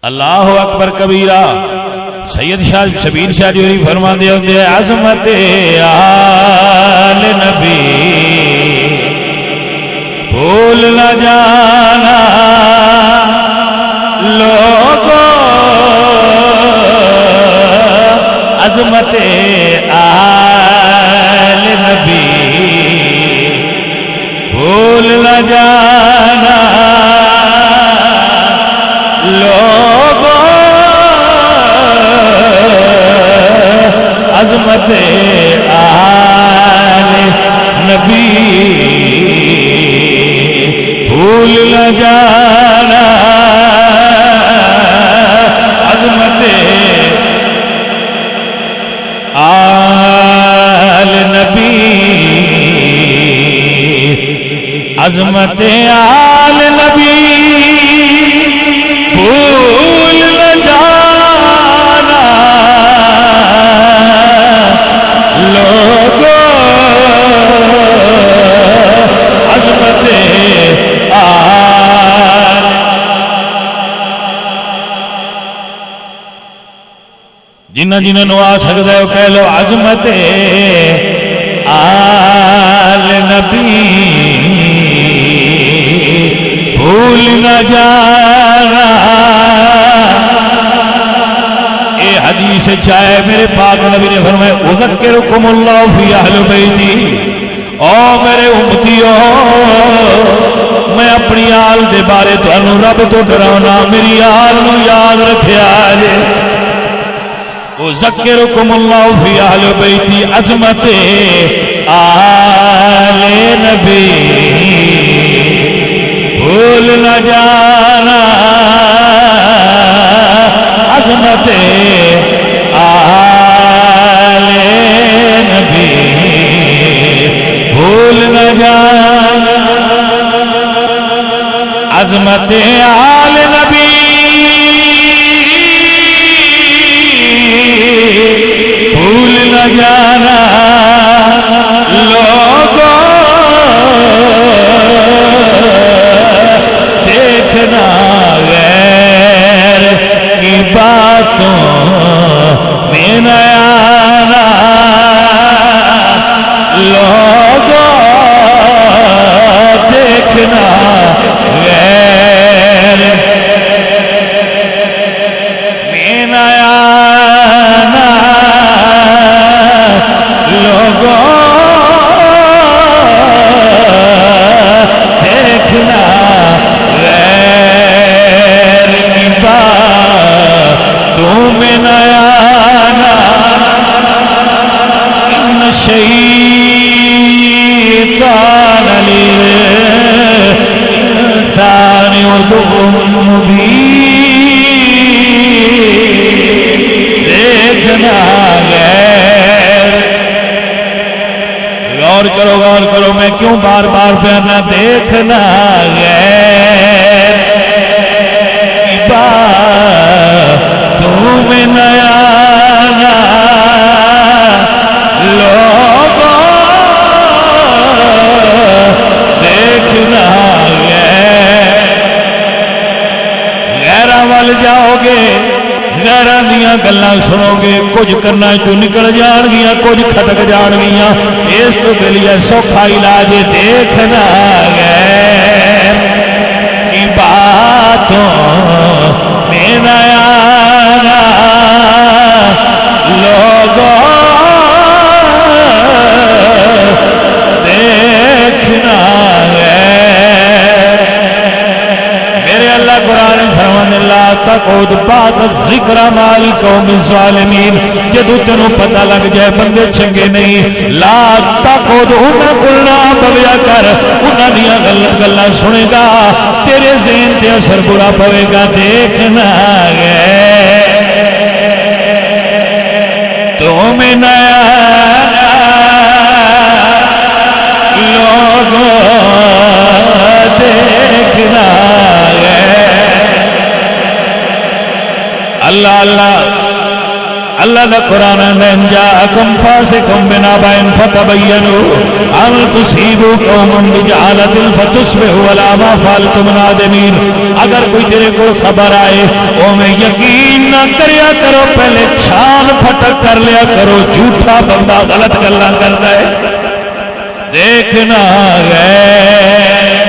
اللہ اکبر کبیرہ۔ سید شاہ شبیر شاہ جوہری فرما دے ہوتے عظمت آل نبی بھول نہ جانا لوگوں، عظمت آل نبی بھول نہ جانا لوگوں، عظمت آل نبی بھول نہ جانا، عظمت آل نبی، عظمت آل نبی بھول نہ جانا لوگوں، عظمت جنہ جنہ نو آ سکتا ہے وہ کہہ لو عظمت آل نبی بھول نہ جانا۔ اے حدیث چاہے میرے پاک نبی نے فرمایا اذکرکم اللہ فی اہل بیتی، او میرے امتیوں میں اپنی آل دے بارے تو انہوں رب تو ڈراؤنا، میری آل نو یاد رکھیا جے۔ اذکرکم اللہ فی اہل بیتی، عظمت آل نبی بھول نہ جانا، عظمت آل نبی بھول نہ جانا، عظمت آل نبی بھول نہ جانا لوگوں، دیکھنا غیر کی باتوں میں نہ آنا لوگوں، دیکھنا غیر میں نہ آنا لوگوں، دیکھنا غیر کی باتوں میں نہ آنا، ان شیطان للانسان عدو مبین، دیکھنا غیر، غور کرو میں کیوں بار بار پیارنا، دیکھنا غیر کی باتوں میں نہ آنا لوگوں، دیکھنا غیراں وال جاؤ گے، غیراں دیاں گلاں سنو گے، کچھ کرنا جو نکل جان گیا، کچھ کھٹک جان گیا، اس تو گلیہ سوکھا علاج دیکھنا غیر کی باتوں میں نہ آنا لوگوں، دیکھنا غیر۔ میرے اللہ قرآن فرمان اللہ تقعد بعد الذکر مع القوم الظالمین، جدو تینوں پتہ لگ جائے بندے چنگے نہیں، لا تقعد انہاں کول نہ بولیا کر، انہاں دیاں گلاں سنے گا، تیرے ذہن تے اثر برا پوے گا، دیکھنا غیر تمہیں نہ لوگوں، دیکھنا غیر۔ اللہ اللہ اللہ نے قرآن میں جاءکم فاسقم بنبأ فتبینوا ان تصیبوا قوما بجہالۃ فتصبحوا علی ما فعلتم نادمین. اگر کوئی تیرے کو خبر آئے او میں یقین نہ کریا کرو، پہلے چھان پھٹک کر لیا کرو. جھوٹا بندہ غلط گلاں کرتا ہے. دیکھنا ہے